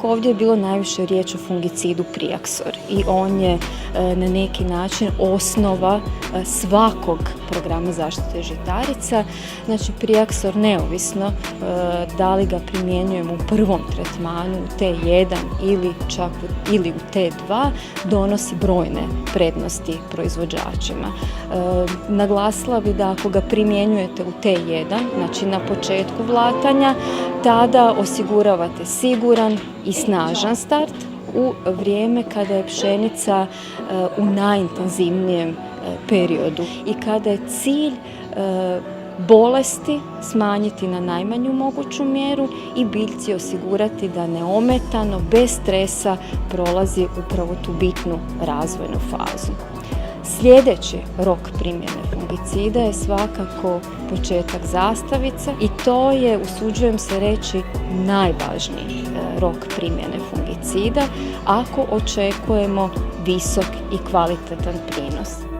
Ovdje je bilo najviše riječ o fungicidu Priaxor i on je na neki način osnova svakog programa zaštite žitarica. Znači Priaxor neovisno da li ga primjenjujemo u prvom tretmanu, u T1 ili u T2, donosi brojne prednosti proizvođačima. Naglasila bi da ako ga primjenjujete u T1, znači na početku vlatanja, tada osiguravate siguran i snažan start u vrijeme kada je pšenica u najintenzivnijem periodu i kada je cilj bolesti smanjiti na najmanju moguću mjeru i biljci osigurati da neometano, bez stresa prolazi upravo tu bitnu razvojnu fazu. Sljedeći rok primjene fungicida je svakako početak zastavice i to je, usuđujem se reći, najvažniji rok primjene fungicida ako očekujemo visok i kvalitetan prinos.